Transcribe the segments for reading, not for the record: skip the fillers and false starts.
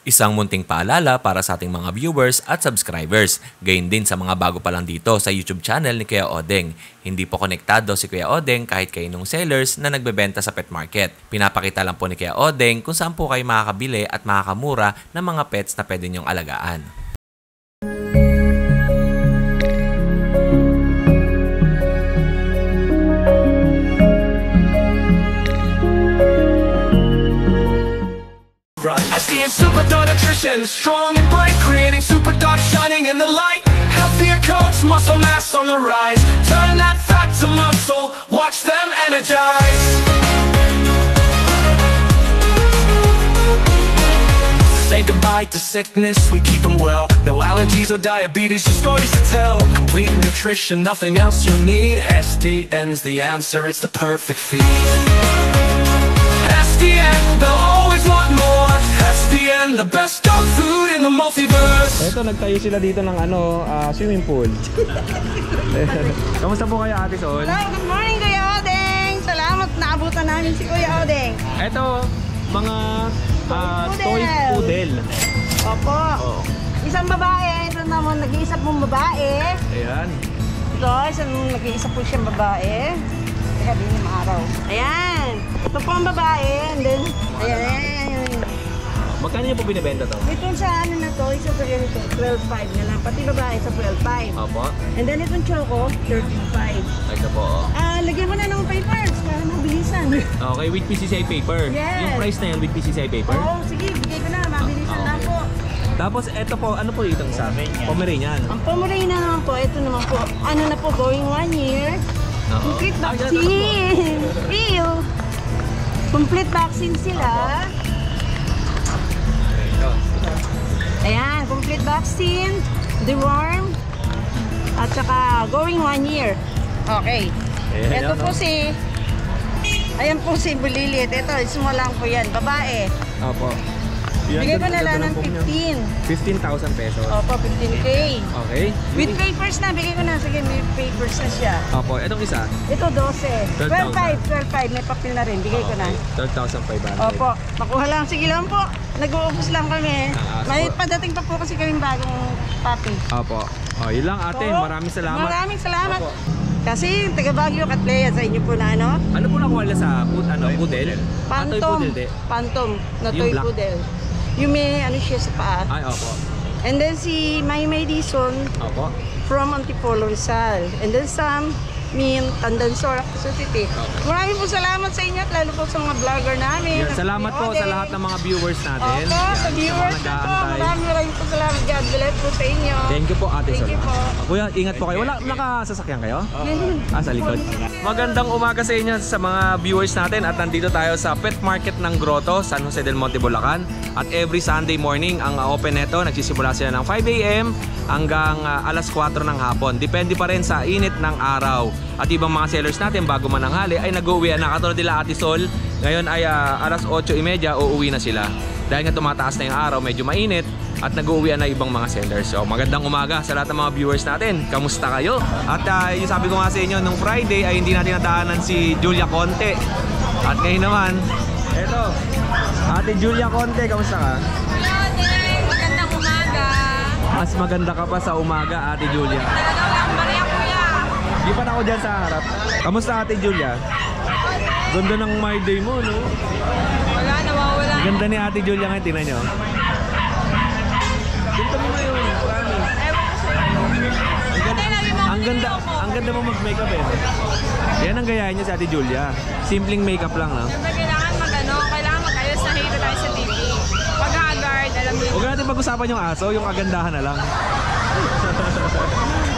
Isang munting paalala para sa ating mga viewers at subscribers. Gayon din sa mga bago pa lang dito sa YouTube channel ni Kuya Odeng. Hindi po konektado si Kuya Odeng kahit kaninong sellers na nagbebenta sa pet market. Pinapakita lang po ni Kuya Odeng kung saan po kayo makakabili at makakamura ng mga pets na pwede niyong alagaan. SDN Super Dog Nutrition, strong and bright, creating super dog shining in the light. Healthier coats, muscle mass on the rise. Turn that fat to muscle, watch them energize. Say goodbye to sickness, we keep them well. No allergies or diabetes, just stories to tell. Complete nutrition, nothing else you need. SDN's the answer, it's the perfect feed. SDN, they'll always want more. SDN, the best dog food in the multiverse. Ito, nagtayo sila dito ng swimming pool. Kamusta po kayo, Ate Sol? Hello, good morning, Kuya Odeng. Salamat, naabutan namin si Kuya Odeng. Ito, mga toy poodle. Opo. Oh. Isang babae, ito naman, nag-iisa pong babae. Ayan. Ito, isang nag-iisa po siyang babae. Teka, din yung araw. Ayan. Ito po ang babae, and then, ayan. Magkano niyo po binibenta to? Ito sa ano na to, isa sa ganito, 12.5 na lang. Pati babae sa 12.5. Opo. And then itong choco, 13.5. Ito po. Lagyan mo na ng papers para mabilisan. Okay, with PCCI paper. Yes. Yung price na yan with PCCI paper? Oo, sige, bigay ko na, mabilisan lang po. Tapos ito po, ano po itong sa Pomeranian? Ang Pomeranian naman po, ito naman po, ano na po, going 1 year. Complete vaccine. Ew. Complete vaccine sila. Ayan, complete vaccine, deworm, at saka going 1 year. Okay. Ito po si, ayan po si Bulilit. Ito, small lang po yan, babae. Opo. Bigay ko na lang ng 15. 15,000 pesos. Opo, 15K. Okay. With papers na, bigay ko na. Sige, may papers na siya. Opo, itong isa? Ito, 12. 12.5. May papel na rin. Bigay ko na. 12,500. Opo, makuha lang. Sige lang po. Nag-uubos lang kami. May padating pa po kasi kaming bagong papi. Opo. O, yun lang ate. Maraming salamat. Maraming salamat. Kasi taga Baguio, Katleya, sa inyo po na ano? Ano po nakuha nila sa poodle? Phantom. Phantom na toy poodle. Yung may ano siya sa paa. Ay, opo. And then si Maymay Dison Opo. from Antipolo Rizal. And then Sam Min Tandansora, Quezon City. Maraming po salamat sa inyo at lalo po sa mga vlogger namin. Yan, salamat po sa lahat ng mga viewers natin. Opo, sa viewers na po. Maraming po salamat. God bless po sa inyo. Thank you po, Ate Sol. Thank you po. Kuya, ingat po kayo. Wala, nakasasakyan kayo? Sa likod. Magandang umaga sa inyo sa mga viewers natin at nandito tayo sa Pet Market ng Grotto, San Jose del Monte, Bulacan. At every Sunday morning, ang open neto, nagsisimula sila ng 5 AM hanggang alas 4 ng hapon. Depende pa rin sa init ng araw. At ibang mga sellers natin bago mananghali ay nag-uwi na. Katulad nila Ate Sol, ngayon ay alas 8:30 uuwi na sila. Dahil nga tumataas na yung araw, medyo mainit at nag-uwi na ibang mga sellers. So magandang umaga sa lahat ng mga viewers natin. Kamusta kayo? At yung sabi ko nga sa inyo, nung Friday ay hindi natin nadaanan si Julia Conte. At ngayon naman, eto, Ate Julia Conte, kamusta ka? Hello, Deng. Magandang umaga. Mas maganda ka pa sa umaga, Ate Julia. Talagang lambari ako, kuya. Di pa na ako dyan sa harap. Kamusta, Ate Julia? Ganda ng my day mo, no? Wala, nawawala. Ganda ni Ate Julia ngayon, tingnan nyo. Ganda mo na yun, promise. Ewan ko sa'yo. Ang ganda mo mag-makeup eh. Yan ang gayahin niya si Ate Julia. Simpleng makeup lang, no? Siyempre, kailangan mag-ayos na hito tayo sa TV. Pag-haggard, alam mo yun. Huwag natin pag-usapan yung aso, yung kagandahan na lang.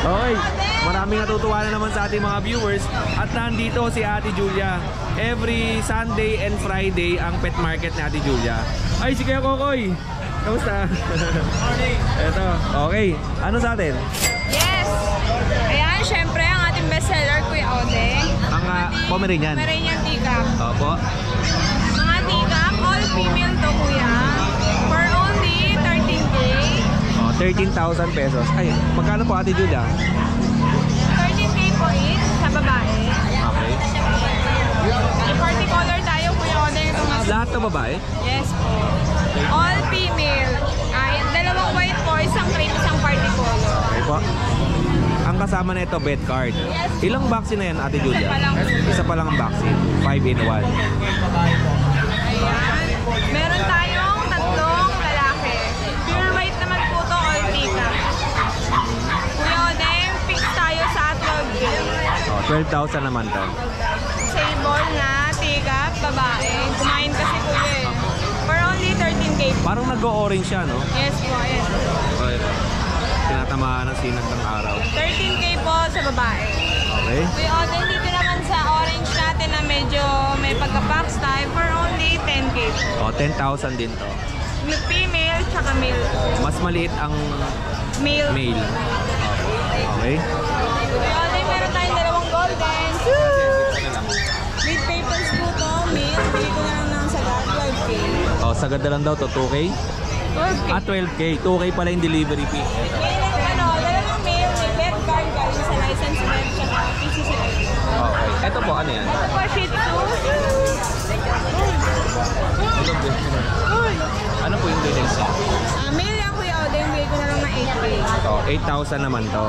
Okay, maraming natutuwa na naman sa ating mga viewers. At nandito si Ate Julia. Every Sunday and Friday ang pet market ni Ate Julia. Ay, si Kuya Kokoy! Kamusta? Morning! Eto, okay. Ano sa atin? Yes! Ayan, syempre, ang ating bestseller, Kuya Odeng. Ang Pomeranian. Pomeranian Teacup. Opo. Mga teacup, all female to, kuya. For only 13K. 13,000 pesos. Ay, magkano po Ate Julia? 13K po each sa babae. Okay. May party color tayo, Kuya Odeng. Itong Lahat na babae? Yes po. All female. kasama na ito, bed card. Ilang vaccine na yan, Ate Julia? Isa pa lang. Isa pa lang ang vaccine. 5 in 1. Ayan. Meron tayong tatlong lalaki. Pure white naman po to, all tika. Kuya Odeng, fix tayo sa 12K. Oh, 12,000 naman to. Sable na, tika, babae. Kumain kasi kuya eh. For only 13K. Parang nag-o-orange siya, no? Yes po, yes. Okay. Tinatamaan ng sinag ng araw. 13K po sa babae. Okay. Kuya Odeng, dito naman sa orange natin na medyo may pagka-box type for only 10K. Oh, 10,000 din to. Female tsaka male. Mas maliit ang Male. male. Okay. Kuya Odeng, meron tayong dalawang golden. With papers po to, male. Bili ko na lang ng sagat, 12K. Oh, sagad na lang daw to, 2K? 12K. Ah, 12K. 2K pala yung delivery fee. Dalawang male, may bed card galing sa license bed tsaka PCC. Okay. Ito po, ano yan? Ito po, Shih Tzu. Ano po yung details niya? Male yan, Kuya Odeng, bili ko na lang ng 8K. Oh, 8,000 naman to.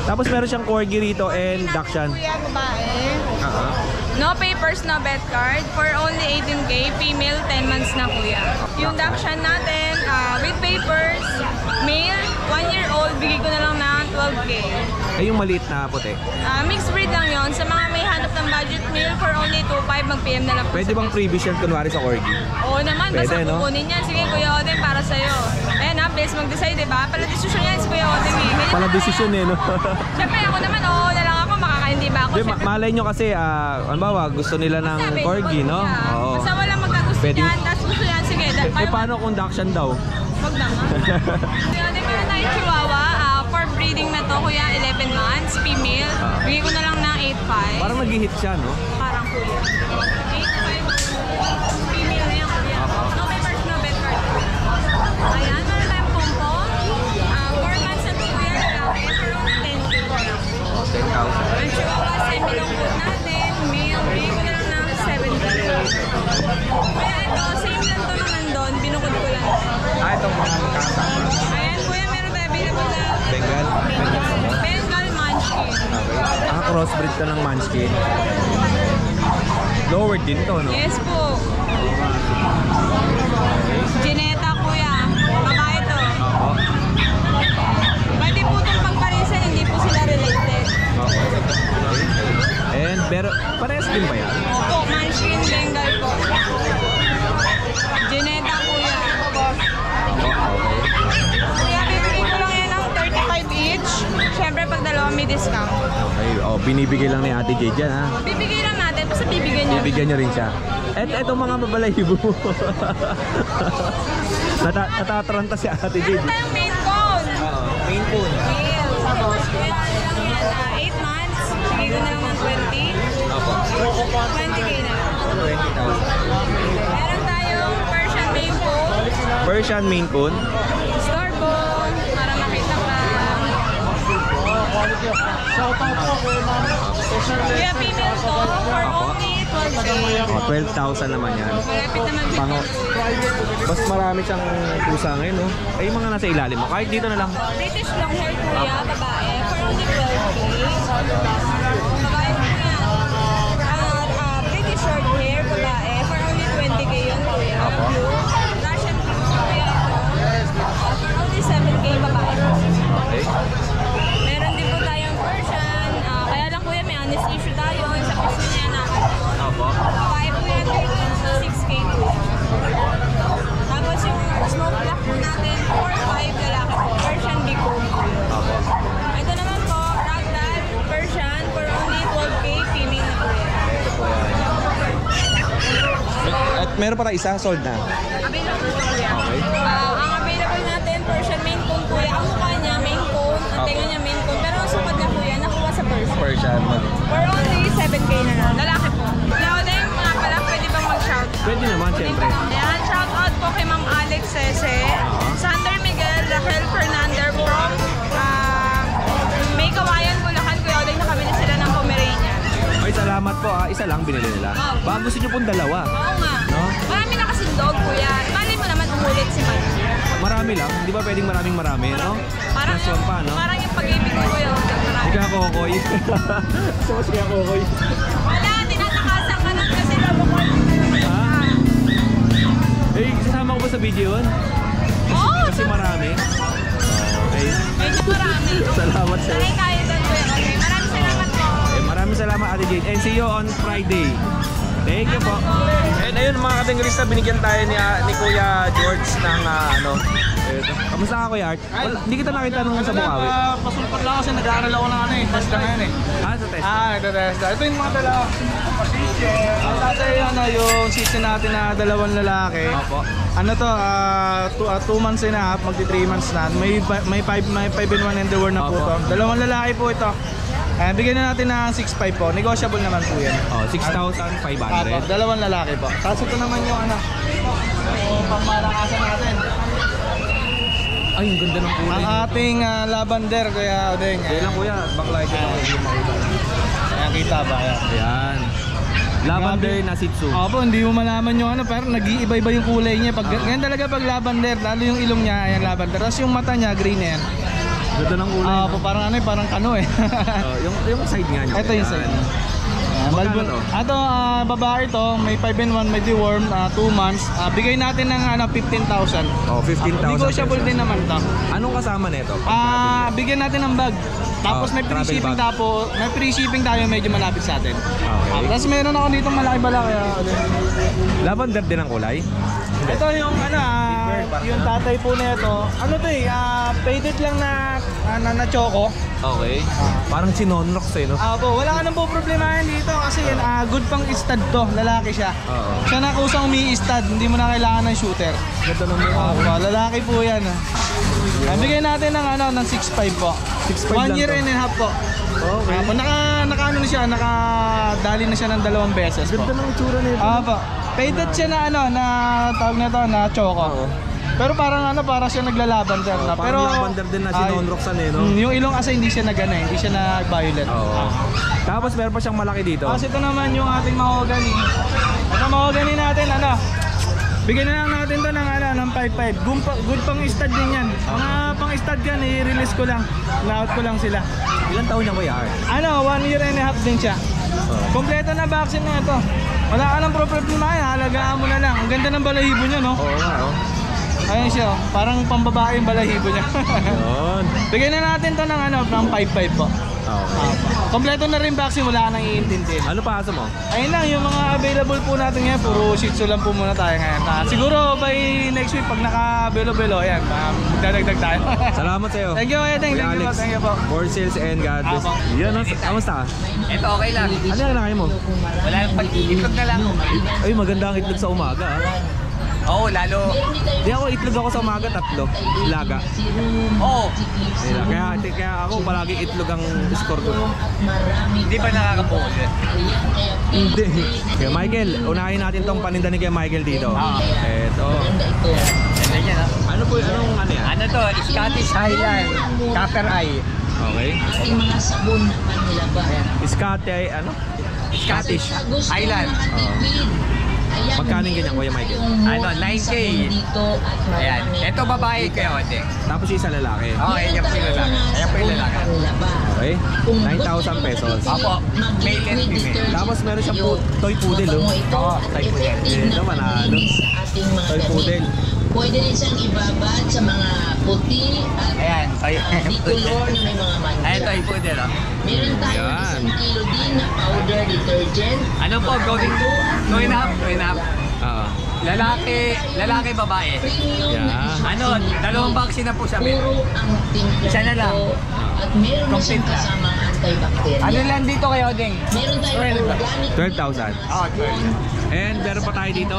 Tapos meron siyang corgi rito and Dachshund. Kuya, babae. Uh-huh. No papers, no bed card. For only 18K, female, 10 months na kuya. Yung Dachshund natin, with papers, male, 1 year old, bigay ko na lang na 12K. Eh, yung maliit na puti. Mixed breed lang yon. Sa mga may hanap ng budget meal, for only 2.5, mag-PM na lang po. Pwede bang freebies yan kunwari sa corgi? Oo naman, basta Pwede, no? kukunin yan. Sige, Kuya Odeng, para sa'yo. Ayan ha, best mag-decide, diba? Pala desisyon yan si Kuya Odeng eh. Ganyan Pala na desisyon eh, no? Siyempre, ako naman, oo na lang ako, makakaindi ba ako? Di, Siyempre, malay nyo kasi, ano ba, gusto nila ng sabi, corgi, no? Oo. Basta walang magkagusto Pwede. yan, tapos gusto yan, sige. Eh, paano kung Dachshund daw? Wag na nga. Kuya Odeng, meron tayong chihuahua. For breeding na to, kuya, 11 months, female. Bigay ko na lang ng 8.5. Parang nag-hit siya, no? Parang kuya. 8.5. Female na yan, kuya. No papers, no bed card. Ayan, meron tayong pompon. 4 months na to, kuya. Lalaki. For only 10K. Oh, 10,000. Ang chihuahua, semi-long coat natin. Male, bigay ko na lang ng 7K. Kaya ito, same lang to naman doon. Binukod ko lang. Ah, itong mga magkakasama. Ayan, kuya, meron tayo available na Bengal? Bengal Munchkin. Ah, crossbreed ka ng Munchkin. Lowered din to, no? Yes po. Gineta, kuya. Babae to. Oo. Pwede po itong pagparisan, hindi po sila related. And, pero, parehas din ba yan? Opo, Munchkin Bengal po. Gineta, kuya. Kuya, bibigay ko lang yan ng 35 each. Siyempre, pag dalawa may discount. Okay, oh, binibigay lang ni Ate Jade yan, ha? Bibigay lang natin, basta bibigyan nyo. Bibigyan nyo rin siya. Etong mga babalahibo. Natataranta si Ate Jade. Meron tayong main cone. Main phone. Kaya lang yan, 8 months. Bigay ko na lang ng 20. 20K na lang. 20,000. Meron tayong Persian main cone. Persian main phone. Store bone, para makita ka. Kuya, female to, for only 12K. Oh, 12,000 naman yan. Malapit naman dito. Pango. Mas marami siyang pusa ngayon, no? Ay, yung mga nasa ilalim mo. Kahit dito na lang. British long hair kuya, babae, for only 12K. Babae po yan. British short hair, babae, for only 20K yun kuya. Blue. Russian blue kuya. For only 7K, babae po. Okay. Meron din po tayong Persian. Kaya lang kuya, may honest issue tayo. Sa piso niya namin. Opo. Babae po yan, 6K kuya. Tapos yung smoke black po natin, 4-5 lalaki po. Persian big bone kuya. Opo. Ito naman po, ragdoll, Persian, for only 12K, female na kuya. Ito po yan. At meron pa tayo isa, sold na. Available po kuya. Okay. Ang available natin, Persian main cone kuya. Ang mukha niya, main cone. Ang tenga niya, main cone. Pero ang sukat niya kuya, nakuha sa Persian. Persian. For only 7K na lang. Lalaki po. Now, din mga pala, pwede bang mag-shout? Pwede naman, syempre. Ayan, shout out po kay Ma'am Alex Sese, Sander Miguel, Raquel Fernander from May Kawayan, Bulacan. Kuya Odeng, nakabili sila ng Pomeranian. Ay, salamat po, ha. Isa lang binili nila. Baka gusto nyo pong dalawa. Oo nga. No? Marami na kasing dog, kuya. Mali mo naman umulit si Mike. Marami lang. Di ba pwedeng marami, no? Parang Plus one pa, no? Parang yung pag-ibig ko, Kuya Odeng, marami. Si Kuya Kokoy. Gusto mo si Kuya Kokoy? Wala, tinatakasan ka lang kasi labakol. Ha? Eh, sasama ko ba sa video yun? Oo! Kasi marami. Okay. Medyo marami. Salamat sa'yo. Sanay tayo doon, Kuya Oden. Maraming salamat po. Maraming salamat Ate Jade. And see you on Friday. Thank you po. And ayun mga katengrista, binigyan tayo ni Kuya George ng ito. Kamusta ka Kuya Art? Hindi kita nakita nung sa Bukawi. Pasulpot lang kasi nag-aaral ako ng test na ngayon eh. Sa test? Nagtatest. Ito yung mga dala. Ang tatay yung season natin na dalawang lalaki. Opo. Ano to, 2 months and a half, magti 3 months na. May 5 and 1 in the world na po Opo. to. Dalawang lalaki po ito. Bigyan na natin ng 6.5 po. Negotiable naman po yan. 6,500. Dalawang lalaki po. Tapos ito naman yung pangmalakasan natin. Ay, ang ganda ng kulay. Ang ating lavender, Kuya Odeng. Kaya lang Kuya, backlight ito. Ayan, kita ba? Ayan. Lavender na Shih Tzu. Opo, hindi mo malaman yung pero nag-iiba-iba yung kulay niya. Ganyan talaga pag lavender, lalo yung ilong niya, ayan lavender. Tapos yung mata niya, green na yan. Ganda ng kulay. Opo, parang parang kano eh. Yung side nga niya. Ito yung side. Magkano to? Ito, babae to, may 5 and 1, may deworm, 2 months. Bigay natin ng 15,000. 15,000. Negotiable din naman to. Anong kasama nito? Bigyan natin ng bag. Tapos may free travel shipping bag. may free shipping tayo medyo malapit sa atin. Okay. Tapos meron ako dito malaki bala kaya Lavender din ang kulay? ito yung yung tatay po nito. Ano to faded lang na choco. Okay. Parang sinonrox eh, no? Po, wala ka nang po problemahin dito kasi good pang stud to, lalaki siya. Oo. Siya na kusang umi-stud, hindi mo na kailangan ng shooter. Ganda ng mukha. Lalaki po yan. Bigyan natin ng 6.5 po. 6.5 1 lang year to. and a half po. Okay. Naka-ano na siya, nakadali na siya ng 2 beses po. Ganda ng itsura nito. Po. Faded siya na tawag na to, na choco. Oo. Pero parang para siya naglalaban sir. Parang Pero lavender din na sinonroxan eh, no? yung ilong kasi hindi siya hindi siya nag-violet. Oo. Tapos meron pa siyang malaki dito. Tapos ito naman yung ating mahogany. Ito mahogany natin bigyan na lang natin to ng 5.5. Good pang stud din yan. Mga pang stud yan, i-release ko lang. Na-out ko lang sila. Ilang taon niya Kuya Art? 1 year and a half din siya. Kompleto na vaccine na ito. Wala ka ng problema yan, halagaan mo na lang. Ang ganda ng balahibo niya, no? Oo nga, oh. Ayun siya, parang pambabae yung balahibo niya. Yun. Bigyan na natin to ng 5.5 po. Okay. Kompleto na rin vaccine, wala ka nang iintindihin. Ano pa asa mo? Ayun lang, yung mga available po natin ngayon, puro Shih Tzu lang po muna tayo ngayon. Siguro by next week, pag naka-available, ayan, magdadagdag tayo. Salamat sa'yo. Thank you, Kuya Deng. Kuya Alex. Thank you po. For sales and God bless. Apo. Yan, kamusta? Ito okay lang. Ano yung nakain mo? Wala nang pag-itlog na lang. Ay, maganda ang itlog sa umaga. Oo, lalo. Di ako itlog ako sa umaga, 3. Laga. Oo. Kaya ako palagi itlog ang score ko. Hindi ba nakakabuo yun? Hindi. Kaya Michael, unahin natin tong paninda ni kay Michael dito. Eto. Ganda yan ha. Ano po, anong ano yan? Ano to? Scottish Highland. Copper Eye. Okay. mga sabon na panlaba. Scottish, ano? Scottish Highland. Magkano yung ganyan, Kuya Michael? Ano, 9K. Ayan. Ito babae kayo, ate. Tapos isa lalaki. Okay, yan po yung lalaki. Ayan po yung lalaki. Okay. 9,000 pesos. Opo. Male and female. Tapos meron siyang toy poodle, oh. Oo, type po yan. Ito, manalo. Toy poodle. Pwede rin siyang ibabad sa mga puti at Ayan. bicolor na may mga mancha. Ayan, type po din, oh. Meron tayo Yan. 1 kilo din na powder detergent. Ano po, going up. Oo. Lalaki, babae. Yeah. Ano, 2 vaccine na po sa amin. Puro ang timpla Isa na lang. nito. At meron na siyang Complete na. kasamang antibacterial. Ano lang dito kayo, Ding? Meron tayong 12. organic 12,000. Oo, 12. And meron pa tayo dito.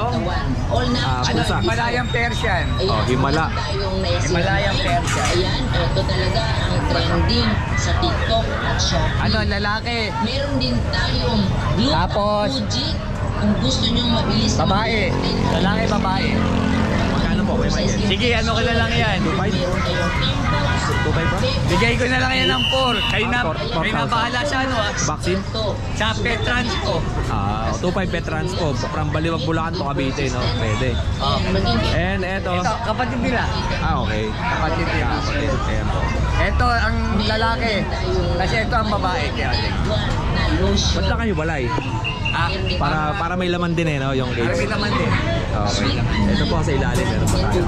all na Ano, Pusa. Himalayang Persian. Oh, Himala. Himalayang Persian. Ayan, ito talaga ang trending sa TikTok at Shopee. Ano, lalaki. Meron din tayong Blue Tapos, Fuji. Kung gusto nyo mabilis na Babae. Lalaki, babae. Magkano po, Kuya Michael? Sige, ano ko na lang yan. 2,500? meron tayong pimples. 2,500 ba? Bigay ko na lang yan ng 4. Kayo na, 4,000. kayo na bahala sa ano ah. Vaccine? Sa Petrans ko. 2,500 pet transpo. From Baliwag, Bulacan to Cavite, no? Pwede. Oh. And eto. Ito, kapatid nila. Okay. Kapatid nila. Kapatid. Ayan po. Ito ang lalaki. Kasi ito ang babae. Kaya Ba't na kayo balay? Para may laman din no, yung cage. may laman din. Okay. Ito po sa ilalim, meron pa tayo.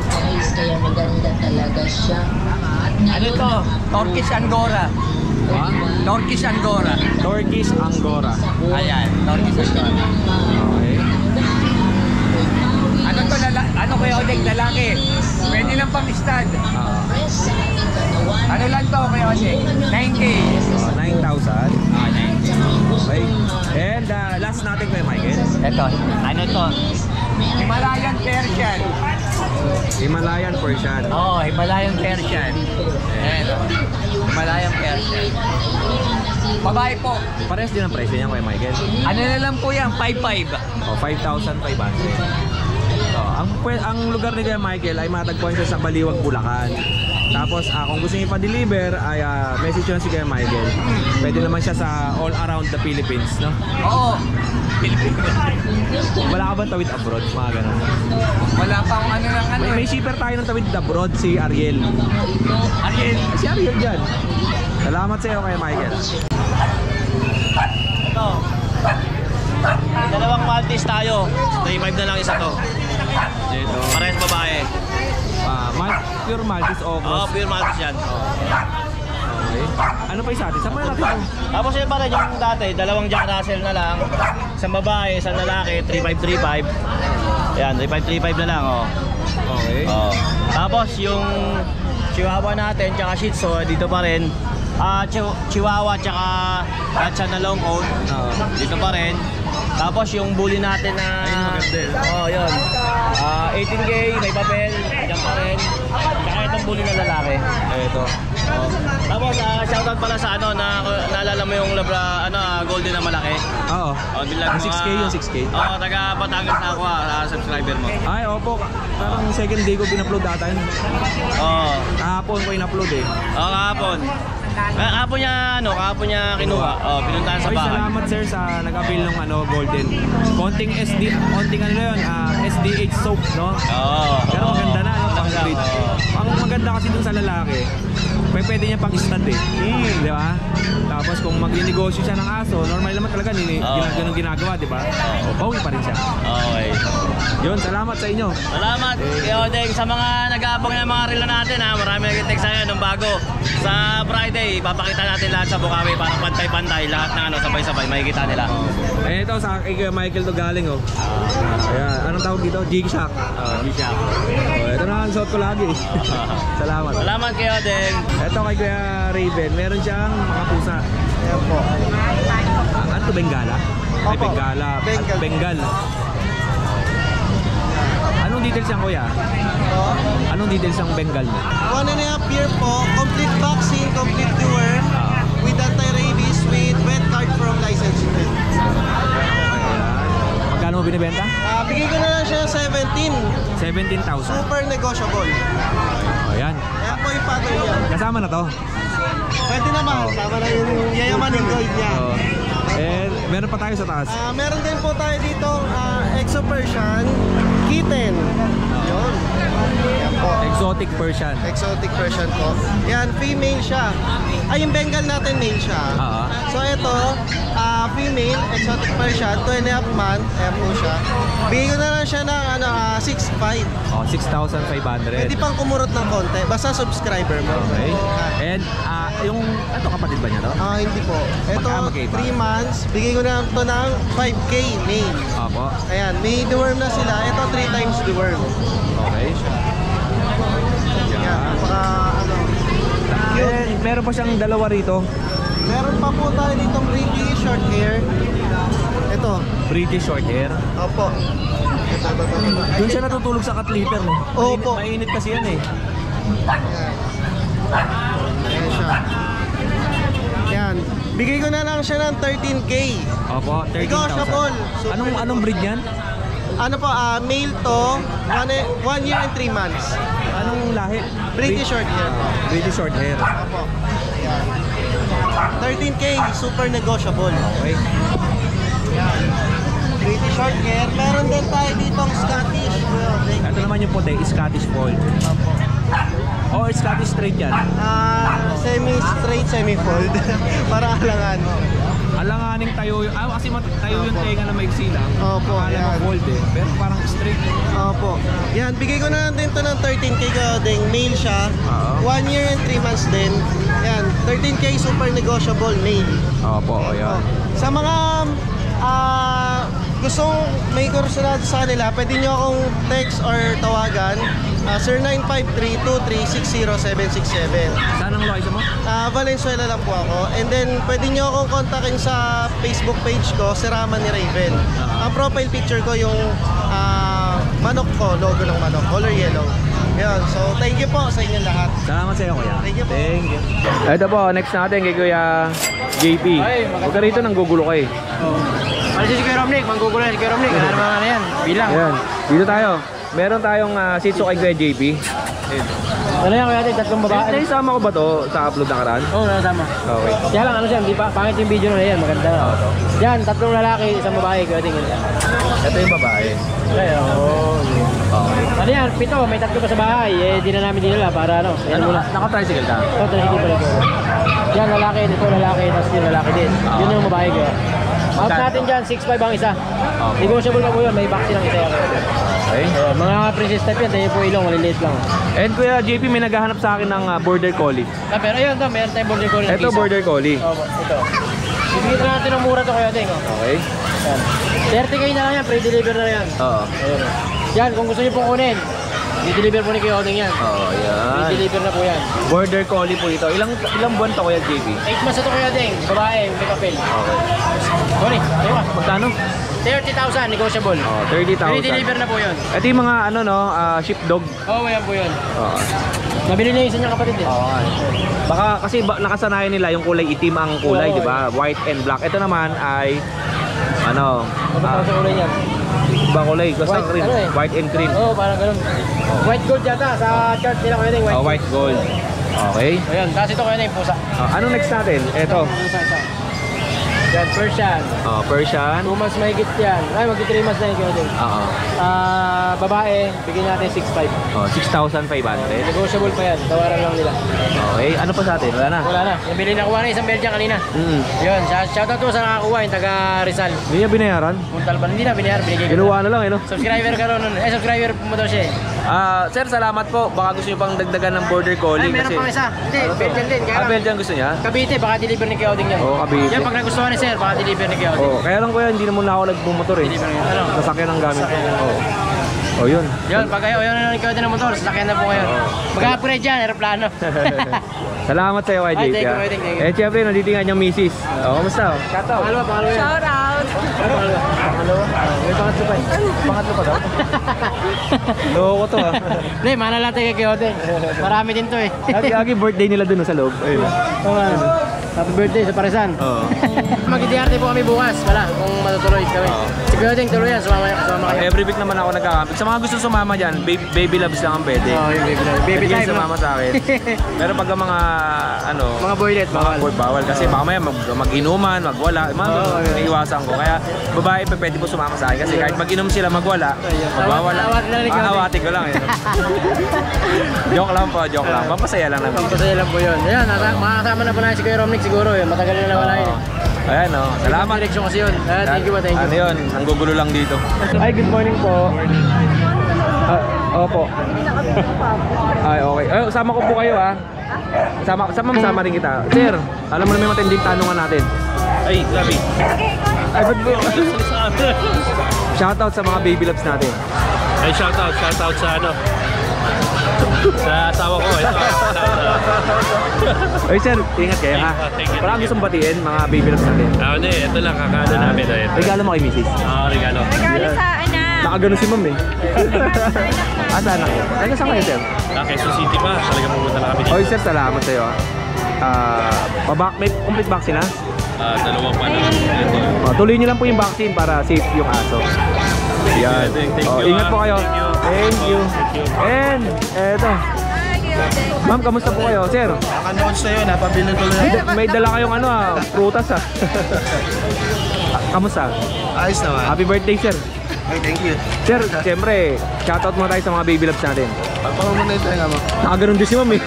Kaya maganda talaga siya. Ano to? Turkish Angora. Turkish Angora. Turkish Angora. Ayan, Turkish Angora. Okay. Ano to? Ano kayo Odeng? Lalaki. Pwede lang pang stud. Ano lang to kayo Odeng? 9K. 9,000. 9K. Okay. And last natin kay Michael. Ito. Ano to? Himalayan Persian. Himalayan Persian. Oo, Himalayan Persian. Ayan. Himalayan Persian. Babae po. Parehas din ang presyo niya kay Michael. Ano na lang po yan? 5,500. 5,500. Ang lugar ni Kuya Michael ay matagpuan siya sa Baliwag, Bulacan. Tapos kung gusto niyo pa-deliver ay message nyo si Kuya Michael. Pwede naman siya sa all around the Philippines, no? Oo. Wala ka ba tawid abroad? Mga ganun. Wala pa akong ano lang ano. May shipper tayo ng tawid abroad, si Ariel. Ariel. Si Ariel dyan. Salamat sa iyo Kuya Michael. Ito. Dalawang Maltese tayo. 3.5 na lang isa to. Dito. Parehas babae. Pure Maltese o Oo, pure Maltese yan. Okay. Ano pa isa atin? Saan pa natin ito? Tapos yun pa rin yung dati, dalawang Jack Russell na lang. Isang babae, isang lalaki, 3.535. Yan, 3.535 na lang, oh. Okay. Oh. Tapos yung Chihuahua natin, tsaka Shih Tzu, dito pa rin. Chihuahua tsaka Dachshund na long coat. Dito pa rin. Tapos yung bully natin na yun. 18K, may papel, diyan pa rin. Tsaka itong bully na lalaki. Ito. Tapos shoutout pala sa naalala mo yung golden na malaki. Oo. Yung 6K yung 6K. Oo, taga Batangas na ako subscriber mo. Ay, opo. Parang second day ko bin-upload data yun. Oo. Kahapon ko in-upload eh. Oo, kahapon. Kahapon niya kinuha. Oh, pinuntahan sa Oy, bahay. salamat sir sa nag-avail ng golden. Konting SDH soap, no? Oo. Pero maganda na, no? Pang breed. Ang maganda kasi dun sa lalaki, pwede niya pang stud eh. Di ba? Tapos kung magninegosyo siya ng aso, normal naman talaga ganun ginagawa, di ba? Bawi pa rin siya. Okay. Yun, salamat sa inyo. Salamat, Kuya Odeng, sa mga nag-aabang ng mga relo natin. Marami nag-text sa'yo nung bago. Sa Friday, papakita natin lahat sa Bukawi para pantay-pantay. Lahat na sabay-sabay, makikita nila. Ito sa kay Michael to galing, oh. Ayan, anong tawag dito? G-Shock. G-Shock. Ito na ang suot ko lagi. Salamat. Salamat, Kuya Odeng. Ito kay Kuya Raven, meron siyang mga pusa. Ayan po. Ano to, Bengala? Ay, Bengala. Bengal. Bengal. Anong details yan, Kuya? Anong details ng Bengal mo? 1.5 year po, complete vaccine, complete deworm, with anti-rabies, with vet card from licensed vet. Magkano mo binibenta? Bigay ko na lang siya 17. 17,000. Super negotiable. Ayan. Ayan po yung pattern niya. Kasama na to. Pwede naman, sama na yung yayamaning gold niya. And meron pa tayo sa taas. Meron din po tayo dito, Exo Persian, kitten. Yun. Yan po. Exotic Persian. Exotic Persian po. Yan, female siya. Ay, yung Bengal natin male siya. So ito, female, Exotic Persian, 2.5 month. Ayan po siya. Bigay ko na lang siya ng 6.5. 6,500. Pwede pang kumurot ng konti. Basta subscriber mo. Okay. And yung, ito kapatid ba niya to? Hindi po. Ito, Magkaiba. 3 months. Bigay ko na lang ito ng 5K male. Opo. Ayan, may deworm na sila. Ito 3 times deworm. Okay. Yan, napaka And meron pa siyang dalawa rito. meron pa po tayo ditong British short hair. Ito. British short hair. Opo. Ito. Doon siya natutulog sa cat litter, no? Opo. Mainit kasi yan eh. Ayan siya. Yan. Bigay ko na lang siya ng 13K. Opo, 13,000. Negotiable. Anong breed yan? Ano po, male to, 1 year and 3 months. Anong lahi? British short hair. British short hair. Opo. Ayan. 13K, super negotiable. Okay. Yan. British short hair. Meron din tayo ditong Scottish. Ito naman yung puti, Scottish Fold. Opo. Or Scottish straight yan? Semi-straight, semi-fold. Para alangan. Alanganing tayo yung... kasi tayo yung tenga na maigsi lang. Opo, Akala mo yan. fold eh. Pero parang straight. Opo. Yan, bigay ko na natin to ng 13K Kodeng. Male siya. 1 year and 3 months din. Yan, 13K super negotiable male. Opo, ayan. Sa mga gustong may kursunado sa kanila, pwede nyo akong text or tawagan. 0953-2360-767. Saan ang location mo? Valenzuela lang po ako. And then, pwede nyo akong kontakin sa Facebook page ko, Siraman ni Raven. Ang profile picture ko yung manok ko, logo ng manok, color yellow. Yan, so thank you po sa inyong lahat. Salamat sa iyo, kuya. Thank you po. Thank you. Ito po, next natin kay Kuya JP. Huwag ka rito, nanggugulo ka eh. Ano si Kuya Romnick? Manggugulo na si Kuya Romnick. Ano naman yan? Bilang. Ayan, dito tayo. Meron tayong Shih Tzu kay Kuya JP. Ano yan Kuya Ate? Tatlong babae. Naisama ko ba to sa upload na karaan? Oo, nasama. Okay. Kaya lang, ano siya, di pa, pangit yung video na yan, maganda. Yan, tatlong lalaki, isang babae, Kuya Ate. Ito yung babae. Okay. Ano yan, 7, may 3 pa sa bahay, di na namin dinala para ano. Naka-tricycle ka? Oo, tricycle pala ko. Yan, lalaki, ito lalaki, tapos yung lalaki din. Yun yung babae ko. Out natin dyan, 6'5 ang isa. Negotiable ka po yun, may vaccine ang isa yan. Okay. Mga princess type yan, tayo po ilong, maliliit lang. And Kuya JP, may naghahanap sa akin ng Border Collie. Pero ayun, meron tayong border collie. Ito, Border Collie. Oo, ito. Bibigyan na natin ng mura to Kuya Deng. Okay. Yan. 30K na lang yan, pre-deliver na yan. Oo. Ayun. Yan, kung gusto niyo pong kunin, i-deliver po ni Kuya Odeng yan. Oh, yan. I-deliver na po yan. Border Collie po ito. Ilang buwan to Kuya JP? 8 months na to Kuya Odeng, babae, may papel. Okay. Sorry, ayun. Magkano? 30,000, negotiable. Oh, 30,000. I-deliver na po yun. Ito yung mga ano no, sheepdog. Oo, yan po yun. Oo. Nabili na yung isa niyang kapatid eh. Oo. Baka kasi nakasanayan nila yung kulay itim ang kulay, di ba? White and black. Ito naman ay ano? Ano pa sa kulay niyan? Ba kulay? Basta White, cream. ano eh? White and cream. Oo, parang ganun. White gold yata sa chart nila Kuya Odeng, Oh, white gold. Okay. Ayun, tapos ito Kuya Odeng, pusa. Ano next natin? Ito. Pusa, ito. Yan, Persian. Oh, Persian. 2 months mahigit yan. Ay, magti 3 months na yung Kuya Odeng. Oo. Babae, bigyan natin 6,500. Oh, 6,500. Negotiable pa yan, tawaran lang nila. Okay. Ano pa sa atin? Wala na. Wala na, nabili na kuha na isang Belgian kanina. Yun, shoutout po sa nakakuha yung taga Rizal. Hindi niya binayaran? Puntal ba? Hindi na binayar, binigay ko. Ginawa na lang eh no? Subscriber ka ron. Subscriber mo daw siya eh. Sir, salamat po. Baka gusto niyo pang dagdagan ng Border Collie Ay, meron pang isa. Hindi, Belgian din. Kaya lang, Belgian gusto niya? Cavite, baka deliver ni Kuya Odeng yan. Oo, Cavite. Yan, pag nagustuhan ni Sir, baka deliver ni Kuya Odeng. Oh, kaya lang kuya, hindi naman na ako nagbumotor eh. Deliver ni ano? Sasakyan ang gamit ko. Oh, yun. Yun, pag ayaw na ni Kuya Odeng ng motor, sasakyan na po ngayon. Mag-upgrade yan, aeroplano. Salamat sa iyo, kay Ay, Jake. thank you, thank you. Eh, syempre, nandito nga niyang misis. Oh, kamusta? Shoutout. Pangalawa yan. Shout out! Pangalawa? May pangatlo pa eh. Pangatlo pa daw? Loko to ha. Hindi, mana lang tayo kay Kuya Odeng. Marami din to eh. Lagi birthday nila dun sa loob. Ayun. Happy birthday sa Parisan. Oo. Mag-diarte po kami bukas. Wala, kung matutuloy kami. Si Kuya Odeng, tuloy yan. Sumama kayo. Every week naman ako nagkakapit. Sa mga gusto sumama dyan, baby loves lang ang pwede. Oo, yung baby time. Baby Pwede time, sumama sa akin. Pero pag ang mga ano, Mga boylet, bawal. bawal kasi baka maya mag-inuman, magwala, iiwasan ko. Kaya babae pa pwede po sumama sa akin kasi kahit mag-inom sila magwala, magwawala. Awatin ko lang eh. Joke lang po, joke lang. Pampasaya lang naman. Pampasaya lang po yun. Ayan, makakasama na po namin si Kuya Romnick siguro yun. Matagal na wala yun. Ayan o, salamat. Direksyon kasi yun. Thank you. Ano yun, nanggugulo lang dito. Ay, good morning po. Opo. Ay, okay. Ay, sama ko po kayo ha. Sama rin kita. Sir, alam mo na may matinding tanungan natin. Ay, grabe. Ay, ba't po? Shoutout sa mga baby loves natin. Ay, shoutout sa ano. Sa asawa ko. Ay, sir, ingat kayo ha. Thank you. Parang gustong batiin mga baby loves natin. Hindi, ito lang kakaano namin. Regalo mo kay misis. Regalo. Regalo sa anak. Nakagano si ma'am eh. Asa anak ko? Ano saan kayo, sir? Quezon City pa. Talagang pumunta na kami dito. Oy, sir, salamat sa iyo ha. May complete vaccine ha? Dalawang pa na. Tuloy niyo lang po yung vaccine para safe yung aso. Yan. Thank you. Ingat po kayo. Thank you. And eto. Ma'am, kamusta po kayo, sir? Nakanood sa'yo, napabili ko lang. May dala kayong prutas ha. Kamusta? Ayos naman. Happy birthday, sir. Hey, thank you. Sir, siyempre, shoutout muna tayo sa mga baby loves natin. Pagpaka muna yung tayo nga mo. Nakaganon din si Ma'am eh.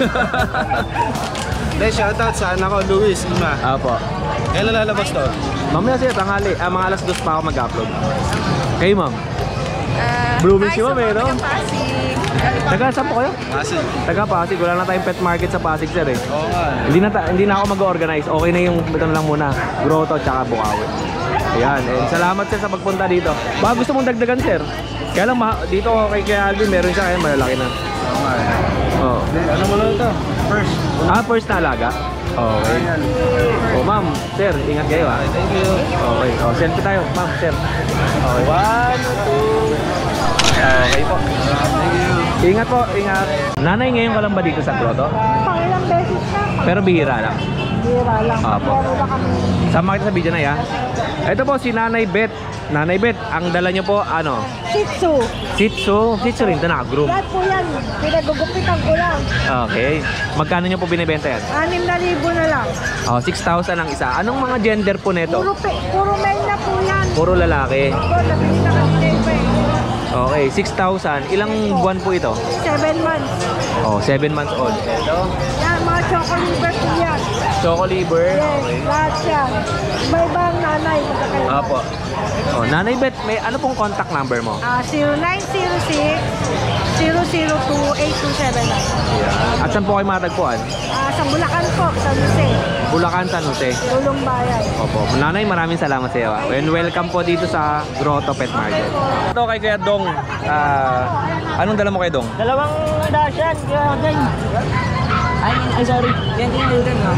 Dahil shoutout sa anak ko, Luis, Ima. Apo. Kailan lalabas to? Mamaya sir, tanghali. Mga alas 2 pa ako mag-upload. Kayo Ma'am? Blooming si Ma'am eh, no? Taga saan po kayo? Pasig. Taga Pasig. Wala na tayong pet market sa Pasig sir eh. Oo nga. Hindi na ako mag-organize. Okay na yung ito na lang muna. Grotto tsaka Bukawi. Ayan. And salamat sir sa pagpunta dito. Baka gusto mong dagdagan sir. Kaya lang dito kay Alvin meron siya kaya malalaki na. Oo nga. Oo. Ano mo lang ito? First. First na alaga? Okay. Oh ma'am, sir, ingat kayo ha. Thank you. Okay. Selfie tayo. Ma'am, sir. Okay. 1, 2. Okay po. Thank you. Ingat po, ingat. Nanay, ngayon ka lang ba dito sa grotto? Pangilang beses na. Pero bihira lang. Bira lang. Apo. Pero na kami. Sama kita sa video na ya. Ito po si Nanay Bet. Nanay Bet, ang dala nyo po ano? Shih Tzu. Shih Tzu. Shih Tzu rin, ito naka-groom. Lahat po yan. Pinagugupitan ko lang. Okay. Magkano nyo po binibenta yan? 6,000 na lang. 6,000 ang isa. Anong mga gender po nito? Puro men na po yan. Puro lalaki. Ito, nabili na kasi pa eh. Okay, 6,000. Ilang buwan po ito? 7 months. 7 months old. Ito. Yan, mga choco liver po yan. Choco liver. Yes, lahat yan. Iba-ibang nanay. Apo. Nanay Bet, may ano pong contact number mo? 0906-002-8279. At saan po kayo matagpuan? Sa Bulacan po, San Jose. Bulacan, San Jose. Tulong Bayan. Opo. Nanay, maraming salamat sa iyo. And welcome po dito sa Grotto Pet Market. Ito kay Kuya Dong. Anong dala mo kay Dong? Dalawang dasyan, Kuya. Ay, sorry.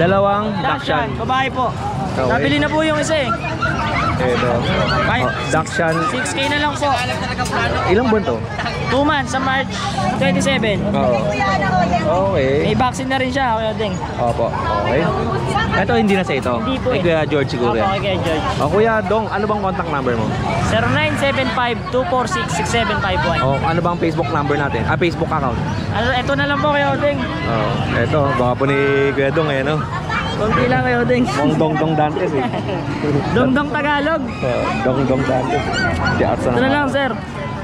Dalawang Dachshund. Babae po. Okay. Nabili na po yung isa eh. Ito. Dachshund. 6K na lang po. Ilang buwan to? 2 months sa March 27. Oo. Okay. May vaccine na rin siya, Kuya Ding. Opo. Okay. Ito hindi na sa ito. Hindi po Kay Kuya George siguro Opo, yan. kay George. Kuya Dong, ano bang contact number mo? 0975-246-6751. Ano bang Facebook number natin? Facebook account. Ito na lang po, Kuya Ding. Ito, baka po ni Kuya Dong eh, no? Konti lang, Kuya Ding. Dong Dantes eh. Dongdong Tagalog. Dong Dantes. Ito na lang, sir.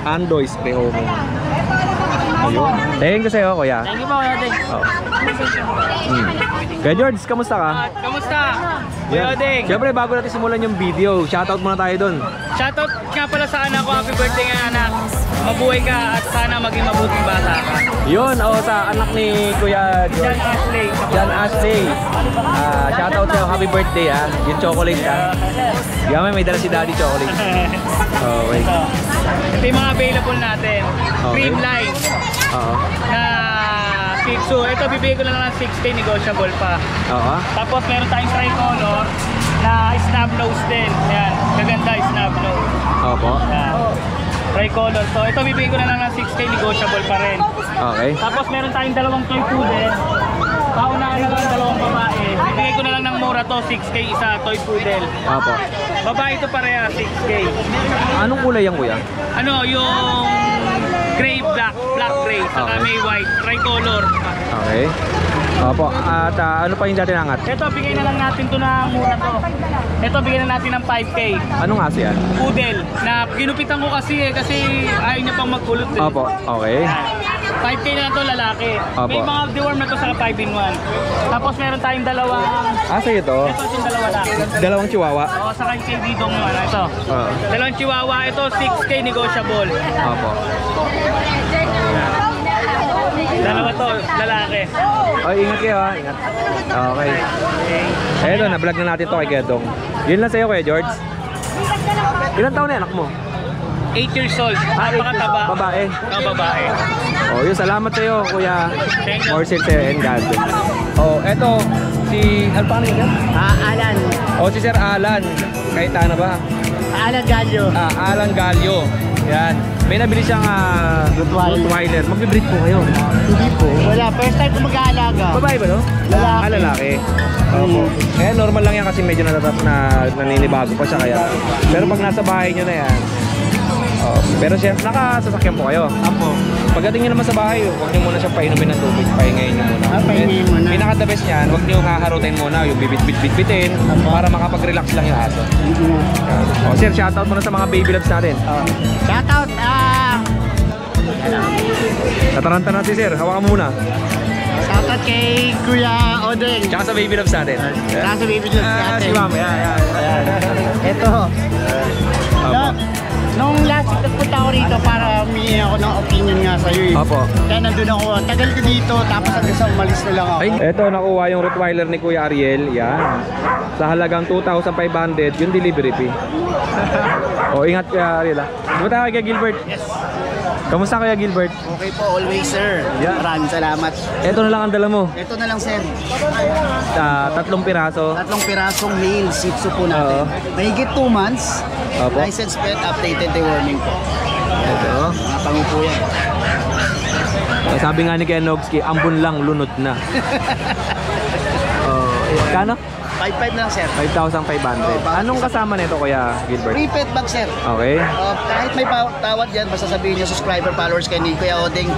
Andoy's Rehomo. Ayun. Thank you sa'yo, Kuya. Thank you po, Kuya Ding. Kuya George, kamusta ka? Kamusta? Kuya Ding. Siyempre, bago natin simulan yung video, shoutout muna tayo doon. Shoutout nga pala sa anak ko. Happy birthday nga, anak. Mabuhay ka at sana maging mabuting bata ka. Yun, sa anak ni Kuya John Ashley. John Ashley. Shoutout sa'yo, happy birthday ha. Yung chocolate ha. Yaman, may dala si Daddy chocolate. Okay. Ito yung mga available natin. Okay. Cream line na Shih Tzu. Ito bibigay ko na lang ng 6K, negotiable pa. Oo. Tapos meron tayong tricolor na snub nose din. Ayan, maganda snub nose. Opo. Ayan. Tricolor. So ito bibigay ko na lang ng 6K, negotiable pa rin. Okay. Tapos meron tayong dalawang toy poodle. Paunahan na lang dalawang babae. Bibigay ko na lang ng mura to, 6K isa, toy poodle. Opo. Babae ito pareha, 6K. Anong kulay yan, Kuya? Ano, yung gray, black gray, saka Okay. may white, tricolor. Okay. Opo. At ano pa yung dati nangat? Ito, bigay na lang natin to na mura to. Ito, bigay na natin ng 5K. Anong aso yan? Poodle, na ginupitan ko kasi ayaw niya pang magkulot eh. Opo. Okay. 5K na lang to lalaki. Opo. May mga deworm na to sa 5-in-1. Tapos meron tayong dalawang, Sa'yo to? ito yung dalawa lang. Dalawang chihuahua? O, sa kay Didong naman, ito. Dalawang chihuahua, ito 6K negotiable. Opo. Dalawa to, lalaki. Ingat kayo ha. Ingat. Okay. Eto, na-vlog na natin to kay Kuya Dong. Yun lang sa'yo, Kuya George. Ilan taon na anak mo? 8 years old, napakataba. Babae. Babae. Yun, salamat sa'yo, Kuya. Thank you. More sa'yo and God. Eto, ano pa kanina? Alan. Si Sir Alan. Kahit na ba? Alan Gallo. Alan Gallo. Yan. May nabili siyang Rottweiler. Magbe-breed po kayo. Hindi po. Wala, first time ko mag-aalaga. Babae ba no? Lalaki. Lalaki. Opo. Kaya normal lang yan kasi medyo naninibago pa siya kaya. Pero pag nasa bahay nyo na yan. Pero siya, nakasasakyan po kayo. Apo. Pagdating nyo naman sa bahay, huwag nyo muna siya painumin ng tubig. Pahingayin nyo muna. Pahingayin muna. the best niyan, huwag niyo haharutin muna yung bibit-bit-bit-bitin para makapag-relax lang yung aso. O sir, shoutout muna sa mga baby loves natin. Shoutout, Tataranta natin sir, hawakan mo muna. shoutout kay Kuya Odeng. Tsaka sa baby loves natin. Tsaka sa baby loves natin. Si ma'am, yan. Ito. Nung last nagpunta ako rito para humingi ako ng opinion nga sa'yo eh. Opo. Kaya nandun ako, tagal ko dito, tapos hanggang sa umalis na lang ako. Eto, nakuha yung Rottweiler ni Kuya Ariel. Yan. Sa halagang 2,500 yung delivery fee. O, ingat Kuya Ariel. Buta tayo kay Gilbert. Yes. Kamusta Kuya Gilbert? Okay po, always sir. Yeah. Maraming salamat. Eto na lang ang dala mo. Ito na lang sir. 3 piraso. 3 pirasong male Shih Tzu po natin. Mahigit 2 months. Opo. License plate, updated the warning po. Ito. Napango po yan. Sabi nga ni Ken Nogski, ambon lang, lunod na. Kano? 5.5 na lang sir. 5,500. Anong kasama nito Kuya Gilbert? Free pet bag sir. Okay. Kahit may tawad yan, basta sabihin nyo subscriber, followers kay ni Kuya Odeng,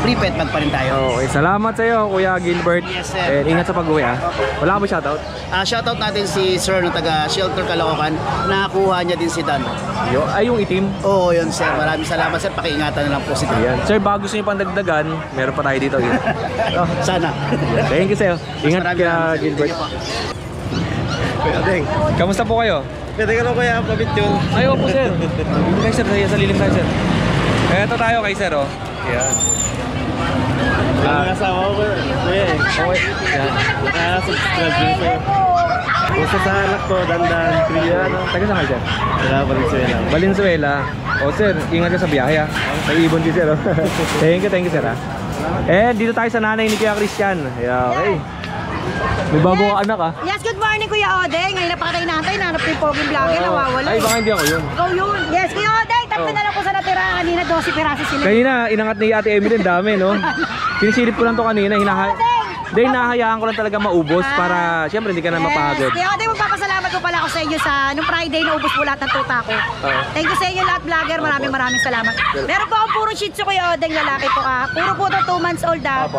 free pet bag pa rin tayo. Okay, salamat sa iyo Kuya Gilbert. Yes, sir. And ingat sa pag-uwi ha. Wala ka ba shoutout? Shoutout natin si Sir na taga Shelter Caloocan. Nakakuha niya din si Dan. Yung itim. Oo, yun sir. Maraming salamat sir. Pakiingatan na lang po si Dan. Ayan. Sir, bago gusto niyo pang dagdagan, meron pa tayo dito. Sana. Thank you sir. Ingat Maraming Kuya salamat. Gilbert. Kuya Deng. Kamusta po kayo? Pwede ka lang kuya, pabit yun. Ayaw po sir. Kay sir, sa lilim tayo sir. Eto tayo kay sir oh. Ayan. Ang asawa ko kuya eh. Okay. Ayan. Nakasubscribe din sa'yo. Gusto sa anak ko, dandan, Kriyan. Taga saan kayo sir? Wala pa rin sa'yo lang. Valenzuela. O sir, ingat ka sa biyahe ha. May ibon din sir oh. Thank you sir ha. Eh, dito tayo sa nanay ni Kuya Christian. Yeah, okay. May bago ka anak ah. Yes, good morning Kuya Odeng. Ngayon na pa kayo natin, nanap yung poging vlogger, nawawala. Ay, baka hindi ako yun. Ikaw yun. Yes, Kuya Odeng, tatlo na lang po sa natira. Kanina 12 piraso sila. Kanina, inangat ni Ate Emily, ang dami no? Sinisilip ko lang to kanina, Dahil nahahayaan ko lang talaga maubos para siyempre hindi ka na mapagod. Kuya Odeng, magpapasalamat ko pala ako sa inyo sa nung Friday na ubos po lahat ng tuta ko. Thank you sa inyo lahat vlogger, maraming salamat. Meron po akong puro Shih Tzu Kuya Odeng, lalaki po ah. Puro po to 2 months old ah.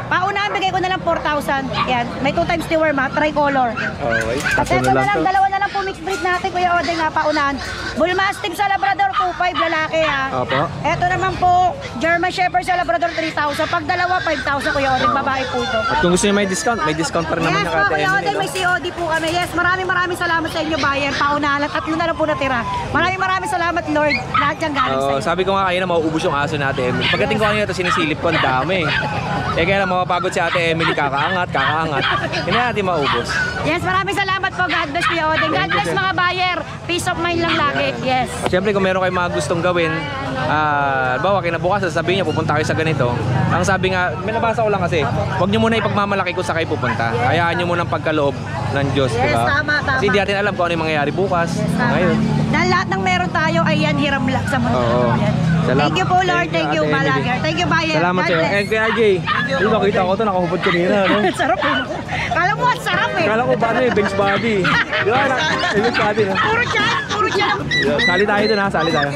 Paunahan bigay ko na lang 4,000. Yan, may 2 times deworm ha, tricolor. Okay, Kasi ito na lang, dalawa na lang po mixed breed natin Kuya Odeng ha, paunahan. Bull Mastiff sa Labrador, 2,500 lalaki ha. Opo. Ito naman po, German Shepherd sa Labrador, 3,000. Pag dalawa, 5,000 Kuya Odeng, babae po ito. At kung gusto niyo may discount pa rin naman Yes yung po, Ate Kuya Emily. Odeng, No? may COD po kami. Yes, maraming salamat sa inyo, buyer. Paunahan, tatlo na lang po natira. Maraming salamat, Lord. Lahat yung galing sa inyo. Sabi ko nga kayo na mauubos yung aso ni Ate Emily. Pagdating ko kanina ito sinisilip ko, ang dami. Eh kaya lang mapapagod si Ate Emily, kakaangat. Hindi natin maubos. Yes, maraming salamat po. God bless Kuya Odeng. God bless mga buyer. Peace of mind lang lagi. Yes. Siyempre kung meron kayong mga gustong gawin, bawa kinabukasan sasabihin niya pupunta kayo sa ganito. Ang sabi nga, may nabasa ko lang kasi, huwag niyo muna ipagmamalaki kung sa kayo pupunta. Hayaan niyo muna ang pagkaloob ng Diyos, Yes, diba? tama. Kasi hindi natin alam kung ano yung mangyayari bukas. Ngayon. Dahil lahat ng meron tayo ay yan hiram lang sa mundo. Oo. Yan. Thank you po Lord. Thank you Ate Emily. Malager. Thank you buyer. Salamat God sa'yo. bless. And kay AJ, yung nakita ko ito, nakahubad kanina. No? Sarap eh. Kala mo at sarap eh. Kala ko ba ano bench body. Di ba? Bench body. No? Puro tiyan. Sali tayo dun ha, sali tayo.